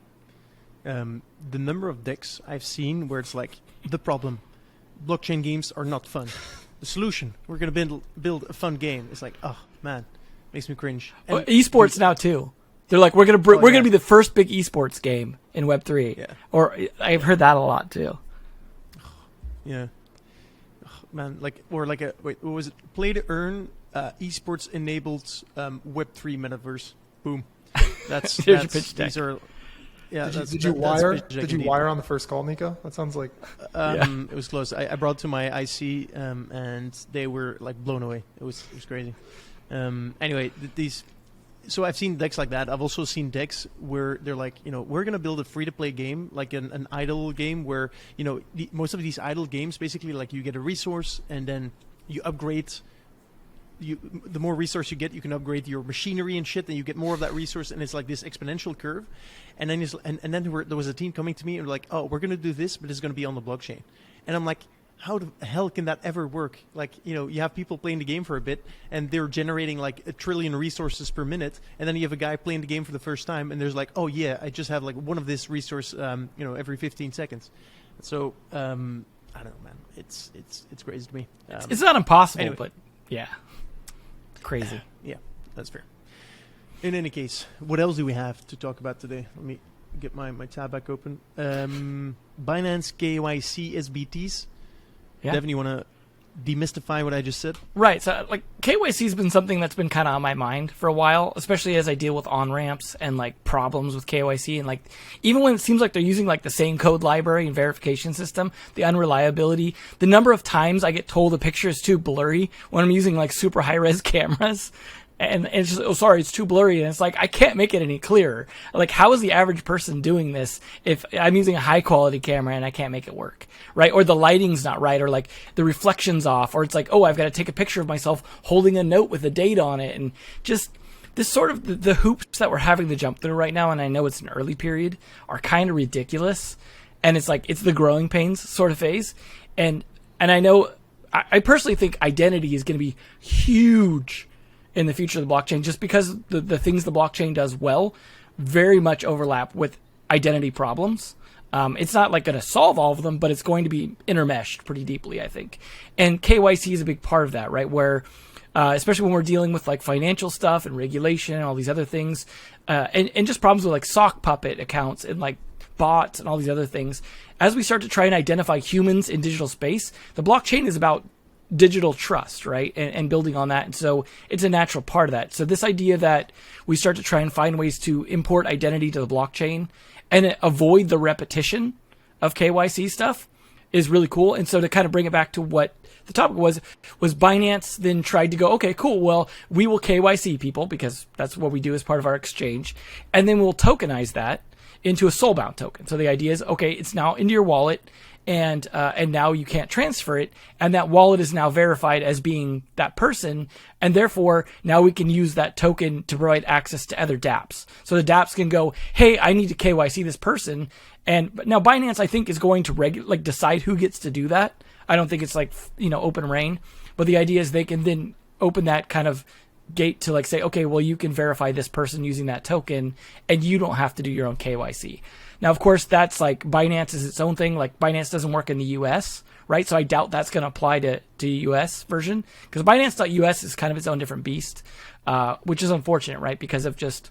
The number of decks I've seen where it's like, the problem, blockchain games are not fun. The solution, we're going to build a fun game. It's like, oh man, makes me cringe. And esports now too. They're like, we're gonna be the first big esports game in Web3. Yeah. Or I've heard that a lot too. Yeah. Oh, man, what was it? Play to earn, esports enabled Web3 metaverse. Boom. That's Here's your pitch deck. These are. Yeah. Did you wire on the first call, Nico? That sounds like. It was close. I brought to my IC, and they were like blown away. It was crazy. Anyway, these. So I've seen decks like that. I've also seen decks where they're like, we're going to build a free-to-play game, like an idle game where, most of these idle games, basically, like you get a resource and then you upgrade. The more resource you get, you can upgrade your machinery and shit, and you get more of that resource, and it's like this exponential curve. And then then there was a team coming to me and like, oh, we're going to do this, but it's going to be on the blockchain. And I'm like, how the hell can that ever work? Like, you have people playing the game for a bit and they're generating like 1 trillion resources per minute. And then you have a guy playing the game for the first time and there's like, oh yeah, I just have like one of this resource, every 15 seconds. So, I don't know, man. It's crazy to me. It's not impossible, anyway. But yeah, crazy. Yeah, that's fair. In any case, what else do we have to talk about today? Let me get my tab back open. Binance KYC SBTs. Yeah. Devin, you want to demystify what I just said? Right. So, like, KYC has been something that's been kind of on my mind for a while, especially as I deal with on-ramps and, like, problems with KYC. And, like, even when it seems like they're using, like, the same code library and verification system, the unreliability, the number of times I get told the picture is too blurry when I'm using, like, super high-res cameras. And it's just, oh, sorry, it's too blurry. And it's like, I can't make it any clearer. Like, how is the average person doing this if I'm using a high quality camera and I can't make it work? Right? Or the lighting's not right, or like the reflection's off, or it's like, oh, I've got to take a picture of myself holding a note with a date on it. And just this sort of the hoops that we're having to jump through right now. And I know it's an early period, are kind of ridiculous. And it's like, it's the growing pains sort of phase. And I know, I personally think identity is going to be huge in the future of the blockchain, just because the things the blockchain does well very much overlap with identity problems. It's not like going to solve all of them, but it's going to be intermeshed pretty deeply, I think. And KYC is a big part of that, right? Where, especially when we're dealing with like financial stuff and regulation and all these other things, and just problems with like sock puppet accounts and like bots and all these other things. As we start to try and identify humans in digital space, the blockchain is about digital trust, right? And building on that. And so it's a natural part of that. So this idea that we start to try and find ways to import identity to the blockchain and avoid the repetition of KYC stuff is really cool. And so to kind of bring it back to what the topic was Binance then tried to go, okay, cool, well, we will KYC people because that's what we do as part of our exchange, and then we'll tokenize that into a Soulbound token. So the idea is, okay, it's now into your wallet, and now you can't transfer it, and that wallet is now verified as being that person, and therefore now we can use that token to provide access to other dApps. So the dApps can go, hey, I need to KYC this person, but now Binance, I think, is going to decide who gets to do that. I don't think it's open reign, but the idea is they can then open that kind of gate to say, okay, well, you can verify this person using that token, and you don't have to do your own KYC. Now, of course, that's Binance is its own thing. Binance doesn't work in the US, right? So I doubt that's going to apply to US version, because Binance.us is kind of its own different beast, which is unfortunate, right? Because of just,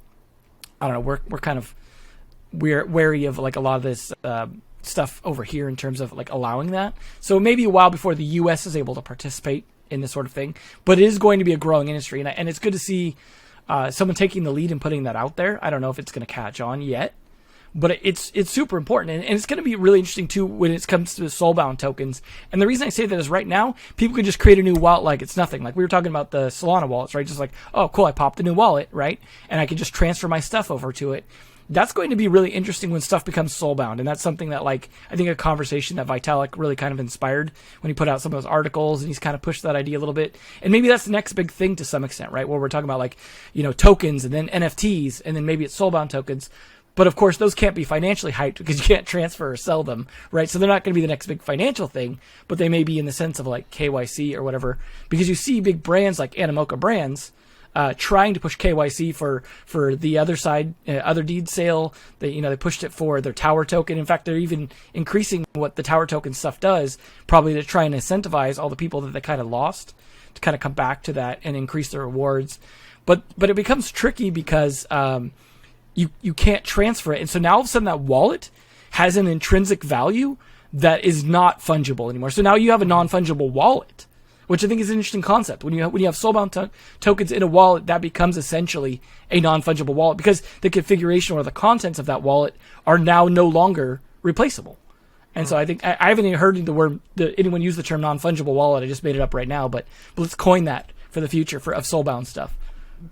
I don't know, we're kind of wary of a lot of this stuff over here in terms of allowing that. So it may be a while before the US is able to participate in this sort of thing, but it is going to be a growing industry, and it's good to see someone taking the lead and putting that out there. I don't know if it's going to catch on yet, but it's super important, and it's going to be really interesting too when it comes to Soulbound tokens. And the reason I say that is right now people can just create a new wallet like it's nothing. Like we were talking about the Solana wallets, right? Just oh cool, I popped a new wallet, right? And I can just transfer my stuff over to it. That's going to be really interesting when stuff becomes soulbound, and that's something that I think a conversation that Vitalik really kind of inspired when he put out some of those articles, and he's kind of pushed that idea a little bit. And maybe that's the next big thing to some extent, right? Where we're talking about tokens and then NFTs, and then maybe it's soulbound tokens. But of course, those can't be financially hyped because you can't transfer or sell them, right? So they're not going to be the next big financial thing, but they may be in the sense of KYC or whatever, because you see big brands like Animoca Brands trying to push KYC for the other side, other deed sale. They pushed it for their Tower token. In fact, they're even increasing what the Tower token stuff does, probably to try and incentivize all the people that they kind of lost to kind of come back to that and increase their rewards. But it becomes tricky because you can't transfer it, and so now all of a sudden that wallet has an intrinsic value that is not fungible anymore. So now you have a non-fungible wallet, which I think is an interesting concept. When you have Soulbound tokens in a wallet, that becomes essentially a non-fungible wallet because the configuration or the contents of that wallet are now no longer replaceable. And so I think I haven't even heard anyone use the term non-fungible wallet. I just made it up right now, but let's coin that for the future of Soulbound stuff.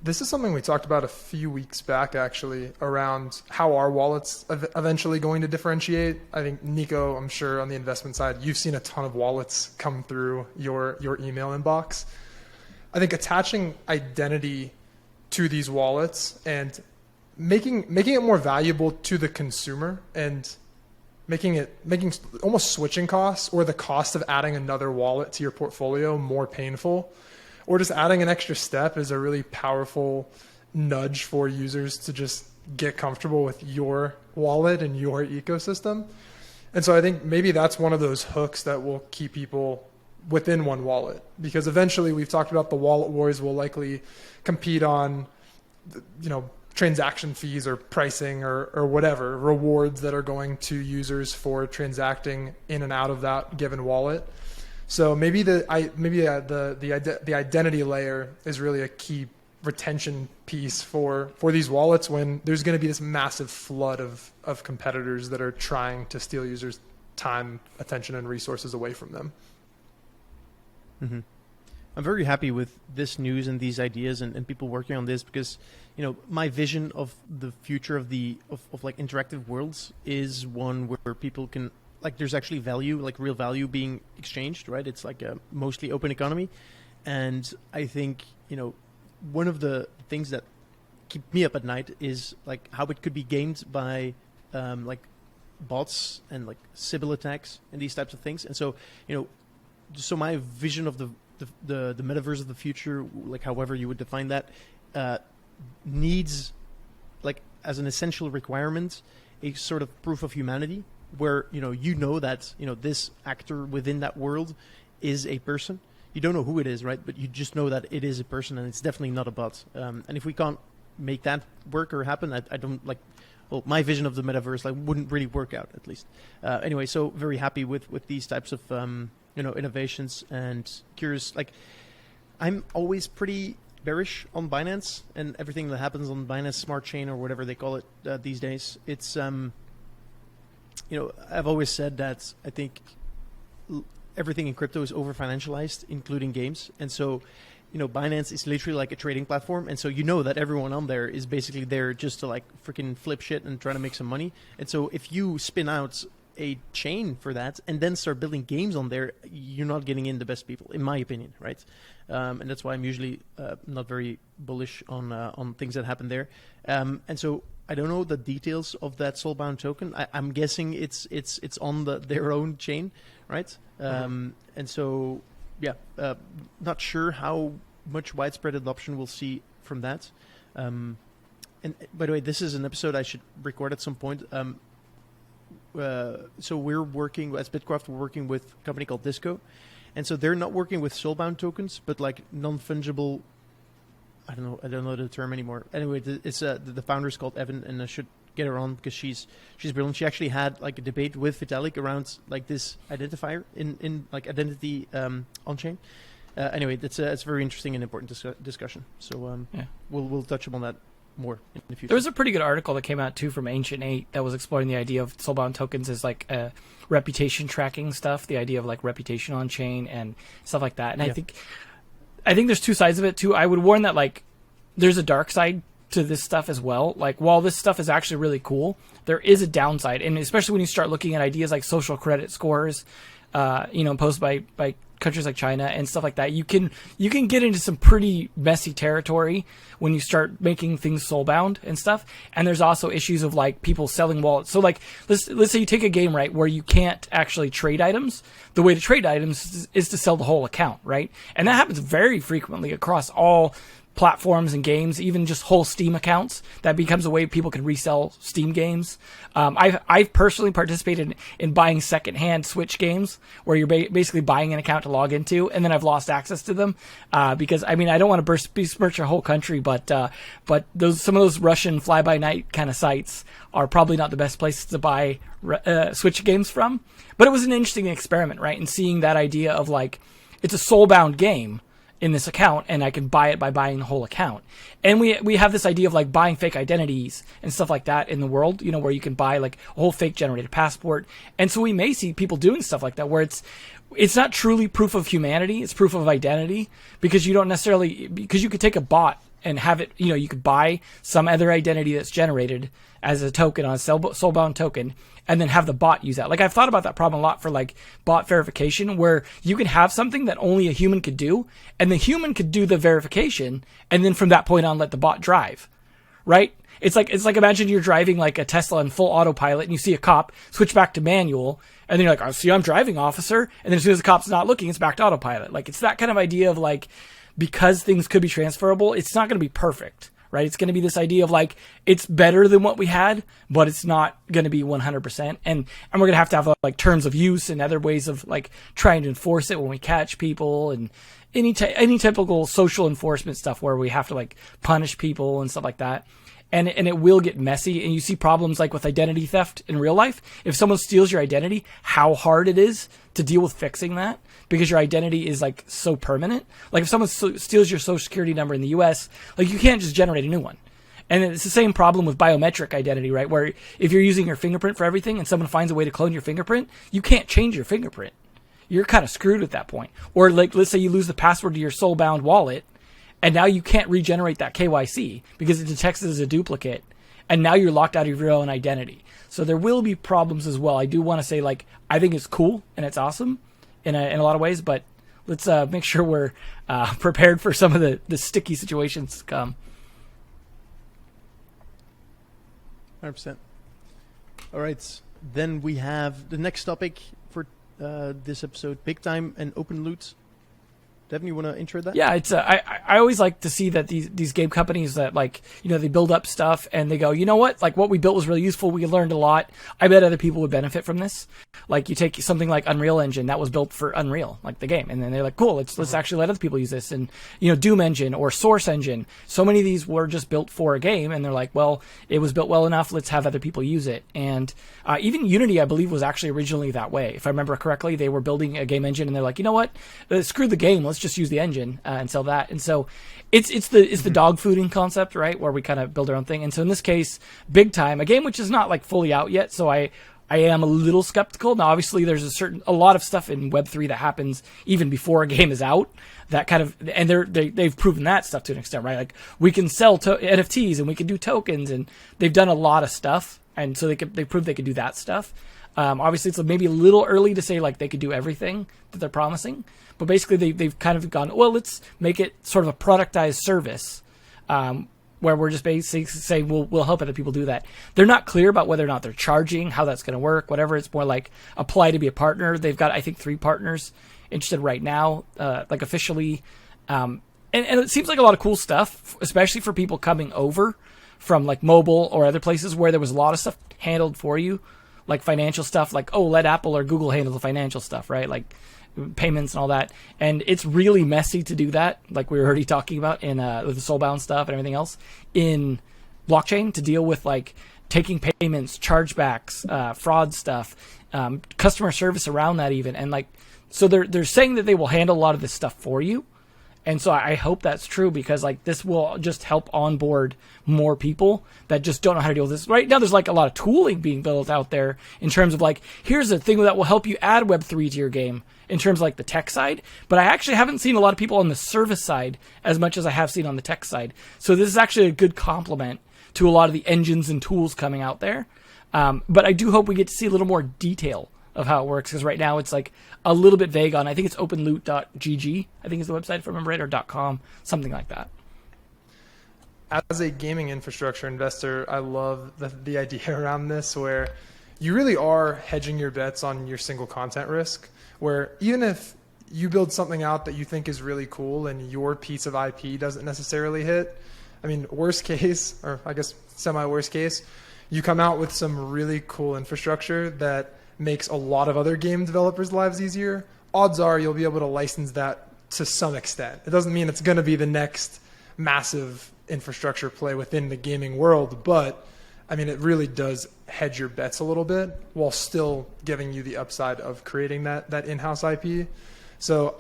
This is something we talked about a few weeks back, actually, around how our wallets eventually going to differentiate. I think, Nico, I'm sure on the investment side, you've seen a ton of wallets come through your email inbox. I think attaching identity to these wallets and making it more valuable to the consumer and making almost switching costs or the cost of adding another wallet to your portfolio more painful, or just adding an extra step, is a really powerful nudge for users to just get comfortable with your wallet and your ecosystem. And so I think maybe that's one of those hooks that will keep people within one wallet, because eventually we've talked about the wallet wars will likely compete on, transaction fees or pricing or whatever rewards that are going to users for transacting in and out of that given wallet. So maybe the identity layer is really a key retention piece for these wallets when there's going to be this massive flood of competitors that are trying to steal users' time, attention, and resources away from them. Mm-hmm. I'm very happy with this news and these ideas and people working on this because, my vision of the future of interactive worlds is one where people can, there's actually value, real value being exchanged, right? It's a mostly open economy. And I think, one of the things that keep me up at night is how it could be gamed by bots and Sybil attacks and these types of things. And so, so my vision of the metaverse of the future, however you would define that, needs as an essential requirement a sort of proof of humanity where that this actor within that world is a person. You don't know who it is, right? But you just know that it is a person, and it's definitely not a bot. And if we can't make that work or happen, I don't my vision of the metaverse wouldn't really work out, at least. Anyway, so very happy with these types of innovations, and curious. I'm always pretty bearish on Binance and everything that happens on Binance Smart Chain or whatever they call it these days. It's I've always said that I think everything in crypto is over financialized, including games. And so, Binance is literally like a trading platform. And so that everyone on there is basically there just to like freaking flip shit and trying to make some money. And so if you spin out a chain for that and then start building games on there, you're not getting in the best people, in my opinion, right? And that's why I'm usually not very bullish on things that happen there. And so I don't know the details of that Soulbound token. I'm guessing it's on their own chain, right? And so, not sure how much widespread adoption we'll see from that. And by the way, this is an episode I should record at some point. So we're working, as Bitcraft, we're working with a company called Disco. And so they're not working with Soulbound tokens, but like non-fungible, I don't know the term anymore. Anyway, it's the founder is called Evan, and I should get her on because she's brilliant. She actually had like a debate with Vitalik around like this identifier in like identity on chain. Anyway, it's a very interesting and important discussion. So we'll touch upon that more in the future. There was a pretty good article that came out too from Ancient 8 that was exploring the idea of Soulbound tokens as like reputation tracking stuff, the idea of like reputation on chain and stuff like that. And I think there's two sides of it too. I would warn that like there's a dark side to this stuff as well. Like while this stuff is actually really cool, there is a downside, and especially when you start looking at ideas like social credit scores, imposed by countries like China and stuff like that, you can get into some pretty messy territory when you start making things soulbound and stuff. And there's also issues of like people selling wallets. So like let's say you take a game, right, where you can't actually trade items. The way to trade items is to sell the whole account, right? And that happens very frequently across all platforms and games, even just whole Steam accounts. That becomes a way people can resell Steam games. I've personally participated in buying secondhand Switch games where you're basically buying an account to log into, and then I've lost access to them because I don't want to besmirch a whole country, but some of those Russian fly-by-night kind of sites are probably not the best places to buy Switch games from. But it was an interesting experiment, right? And seeing that idea of like it's a soulbound game in this account, and I can buy it by buying the whole account. And we have this idea of like buying fake identities and stuff like that in the world, where you can buy like a whole fake generated passport. And so we may see people doing stuff like that where it's not truly proof of humanity, it's proof of identity, because you could take a bot and have it, you could buy some other identity that's generated as a token on a Soulbound token, and then have the bot use that. Like I've thought about that problem a lot for like bot verification, where you can have something that only a human could do, and the human could do the verification, and then from that point on let the bot drive, right? It's like imagine you're driving like a Tesla in full autopilot, and you see a cop, switch back to manual, and then you're like, "Oh, see, I'm driving, officer," and then as soon as the cop's not looking, it's back to autopilot. Like it's that kind of idea of like, because things could be transferable, it's not going to be perfect, right? It's going to be this idea of like, it's better than what we had, but it's not going to be 100%. And we're going to have like terms of use and other ways of like trying to enforce it when we catch people, and any typical social enforcement stuff where we have to like punish people and stuff like that. And it will get messy, and you see problems like with identity theft in real life. If someone steals your identity, how hard it is to deal with fixing that, because your identity is like so permanent. Like if someone steals your social security number in the US, like you can't just generate a new one. And it's the same problem with biometric identity, right? Where if you're using your fingerprint for everything and someone finds a way to clone your fingerprint, you can't change your fingerprint. You're kind of screwed at that point. Or like, let's say you lose the password to your Soulbound wallet, and now you can't regenerate that KYC because it detects it as a duplicate, and now you're locked out of your own identity. So there will be problems as well. I do want to say, like, I think it's cool and it's awesome in a lot of ways, but let's make sure we're prepared for some of the sticky situations to come. 100%. All right. Then we have the next topic for this episode, big time and open loot. Devin, you want to intro that? Yeah, it's I always like to see that these game companies that like, they build up stuff and they go, you know what, like what we built was really useful. We learned a lot. I bet other people would benefit from this. Like you take something like Unreal Engine that was built for Unreal, like the game, and then they're like, cool, let's actually let other people use this. And Doom Engine or Source Engine, so many of these were just built for a game, and they're like, well, it was built well enough, let's have other people use it. And even Unity, I believe, was actually originally that way. If I remember correctly, they were building a game engine, and they're like, you know what, screw the game, let's just use the engine and sell that. And so it's the dog fooding concept, right, where we kind of build our own thing. And so in this case, big time, a game which is not like fully out yet, so I I am a little skeptical. Now, obviously, there's a lot of stuff in Web3 that happens even before a game is out. That kind of, and they've proven that stuff to an extent, right? Like we can sell NFTs and we can do tokens, and they've done a lot of stuff, and so they proved they could do that stuff. Obviously, it's maybe a little early to say like they could do everything that they're promising, but basically they've kind of gone, well, let's make it sort of a productized service. Where we're just basically saying we'll help other people do that. They're not clear about whether or not they're charging, how that's going to work, whatever. It's more like apply to be a partner. They've got, I think, 3 partners interested right now, like officially. And it seems like a lot of cool stuff, especially for people coming over from like mobile or other places where there was a lot of stuff handled for you, like financial stuff, like, oh, let Apple or Google handle the financial stuff, right? Like payments and all that. And it's really messy to do that, like we were already talking about in with the Soulbound stuff and everything else in blockchain, to deal with like taking payments, chargebacks, fraud stuff, customer service around that even. And like, so they're saying that they will handle a lot of this stuff for you. And so I hope that's true, because like this will just help onboard more people that just don't know how to deal with this. Right now there's like a lot of tooling being built out there in terms of like, here's a thing that will help you add Web3 to your game in terms of like the tech side. But I actually haven't seen a lot of people on the service side as much as I have seen on the tech side. So this is actually a good complement to a lot of the engines and tools coming out there. But I do hope we get to see a little more detail of how it works, because right now it's like a little bit vague on, I think it's openloot.gg, I think is the website if I remember right, or .com, something like that. As a gaming infrastructure investor, I love the idea around this, where you really are hedging your bets on your single content risk, where even if you build something out that you think is really cool and your piece of IP doesn't necessarily hit, I mean, worst case, or I guess semi-worst case, you come out with some really cool infrastructure that makes a lot of other game developers' lives easier. Odds are you'll be able to license that to some extent. It doesn't mean it's going to be the next massive infrastructure play within the gaming world, but I mean, it really does hedge your bets a little bit while still giving you the upside of creating that in-house IP. So,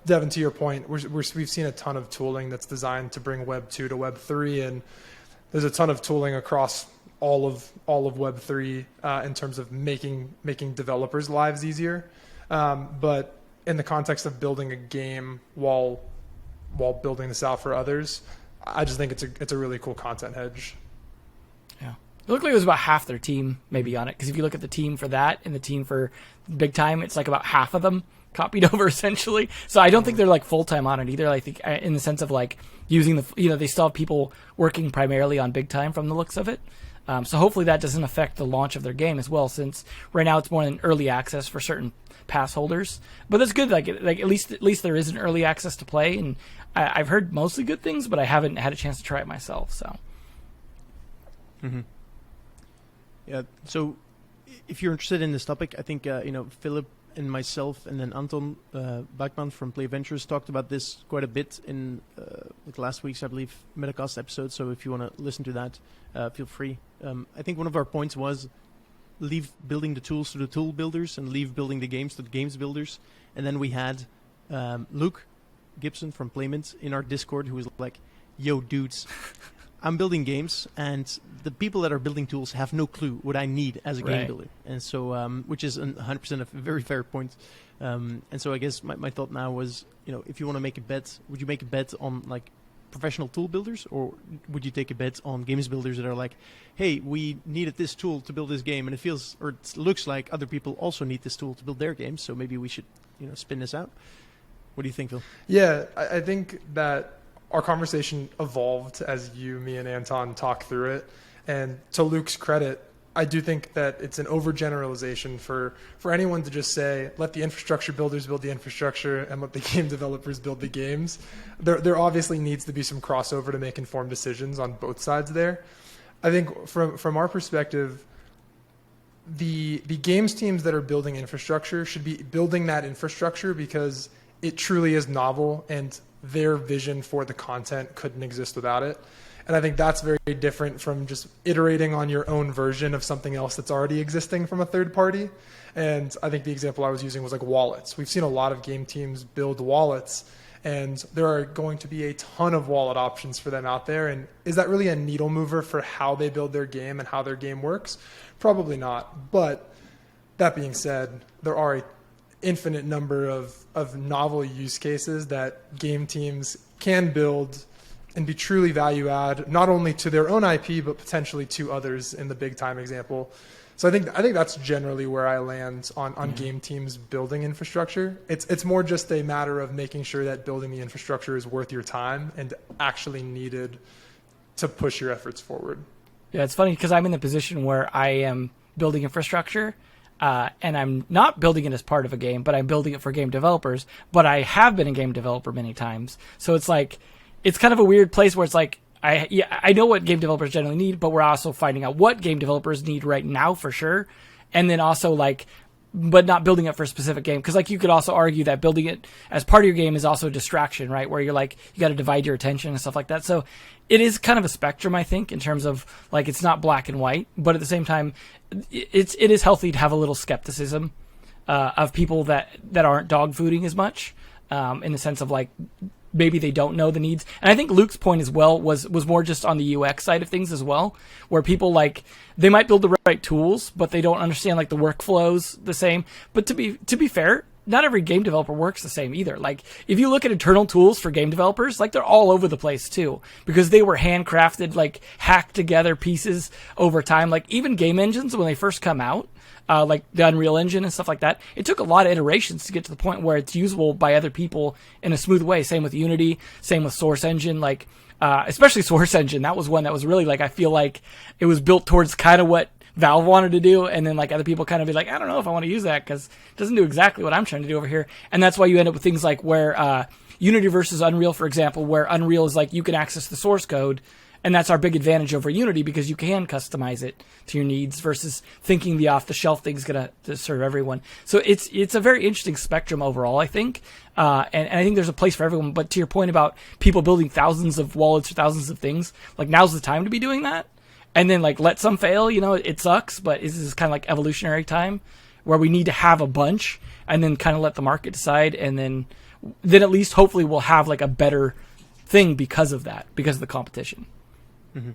Devin, to your point, we've seen a ton of tooling that's designed to bring Web 2 to Web 3, and there's a ton of tooling across all of Web3 in terms of making developers' lives easier. But in the context of building a game while building this out for others, I just think it's a really cool content hedge. Yeah. It looked like it was about half their team maybe on it, because if you look at the team for that and the team for Big Time, it's like about half of them copied over essentially. So I don't think they're like full-time on it either. I think in the sense of like using they still have people working primarily on Big Time from the looks of it. So hopefully that doesn't affect the launch of their game as well, since right now it's more in early access for certain pass holders. But that's good. Like at least there is an early access to play, and I've heard mostly good things, but I haven't had a chance to try it myself. So. Mm-hmm. Yeah. So if you're interested in this topic, I think Philip and myself, and then Anton Bachmann from Play Ventures talked about this quite a bit in like last week's, I believe, Metacast episode. So if you want to listen to that, feel free. I think one of our points was leave building the tools to the tool builders and leave building the games to the games builders. And then we had Luke Gibson from Playmint in our Discord, who was like, yo, dudes, I'm building games, and the people that are building tools have no clue what I need as a game builder. And so, which is 100% a very fair point. And so I guess my thought now was, if you want to make a bet, would you make a bet on like professional tool builders, or would you take a bet on games builders that are like, hey, we needed this tool to build this game, and it looks like other people also need this tool to build their games, so maybe we should, spin this out. What do you think, Phil? Yeah, I think that our conversation evolved as you, me, and Anton talked through it. And to Luke's credit, I do think that it's an overgeneralization for anyone to just say, let the infrastructure builders build the infrastructure and let the game developers build the games. There obviously needs to be some crossover to make informed decisions on both sides there. I think from our perspective, the games teams that are building infrastructure should be building that infrastructure because it truly is novel and their vision for the content couldn't exist without it. And I think that's very different from just iterating on your own version of something else that's already existing from a third party. And I think the example I was using was like wallets. We've seen a lot of game teams build wallets, and there are going to be a ton of wallet options for them out there. And is that really a needle mover for how they build their game and how their game works? Probably not. But That being said, there are an infinite number of novel use cases that game teams can build and be truly value add, not only to their own IP, but potentially to others in the big time example. So I think that's generally where I land on game teams building infrastructure. It's more just a matter of making sure that building the infrastructure is worth your time and actually needed to push your efforts forward. Yeah, it's funny because I'm in the position where I am building infrastructure, and I'm not building it as part of a game, but I'm building it for game developers. But I have been a game developer many times, so it's like it's kind of a weird place where it's like I know what game developers generally need, but we're also finding out what game developers need right now for sure, and then also like, but not building it for a specific game. Because like you could also argue that building it as part of your game is also a distraction, right? Where you're like you got to divide your attention and stuff like that. So it is kind of a spectrum, I think, in terms of like it's not black and white, but at the same time, it is healthy to have a little skepticism of people that aren't dog fooding as much, in the sense of like maybe they don't know the needs. And I think Luke's point as well was more just on the UX side of things as well, where people like they might build the right tools, but they don't understand like the workflows the same. But to be fair, not every game developer works the same either. Like if you look at internal tools for game developers, like they're all over the place too, because they were handcrafted, like hacked together pieces over time. Like even game engines when they first come out, like the Unreal Engine and stuff like that, it took a lot of iterations to get to the point where it's usable by other people in a smooth way. Same with Unity, same with Source Engine, like especially Source Engine. That was one that was really like, I feel like it was built towards kind of what Valve wanted to do, and then like other people kind of be like, I don't know if I want to use that because it doesn't do exactly what I'm trying to do over here. And that's why you end up with things like where Unity versus Unreal, for example, where Unreal is like you can access the source code, and that's our big advantage over Unity because you can customize it to your needs versus thinking the off-the-shelf thing's going to serve everyone. So it's a very interesting spectrum overall, I think. And I think there's a place for everyone. But to your point about people building thousands of wallets or thousands of things, like now's the time to be doing that. And then like let some fail, it sucks, but this is kind of like evolutionary time where we need to have a bunch and then kind of let the market decide. And then at least hopefully we'll have like a better thing because of that, because of the competition. Mm-hmm.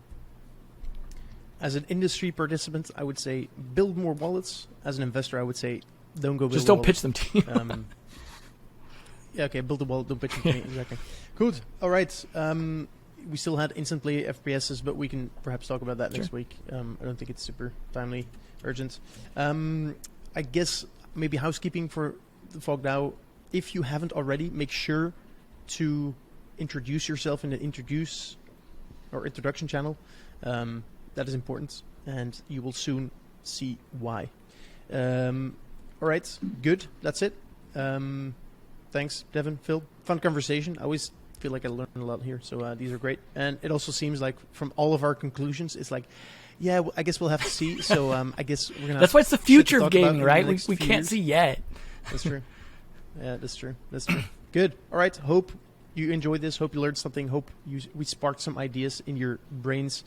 As an industry participant, I would say build more wallets. As an investor, I would say don't go build Just don't a wallet. pitch them to you. Yeah, okay, build a wallet, don't pitch them to me. Exactly. Good. All right. We still had instant play FPSs, but we can perhaps talk about that next week. I don't think it's super timely, urgent. I guess maybe housekeeping for the FogDAO. If you haven't already, make sure to introduce yourself in the introduction channel. That is important, and you will soon see why. All right, good. That's it. Thanks, Devin, Phil. Fun conversation. I always feel like I learned a lot here, so these are great. And it also seems like from all of our conclusions, it's like, yeah, I guess we'll have to see. So I guess we're gonna. That's why it's the future of gaming, right? We can't see yet. That's true. Yeah, that's true. That's true. Good. All right. Hope you enjoyed this. Hope you learned something. Hope we sparked some ideas in your brains.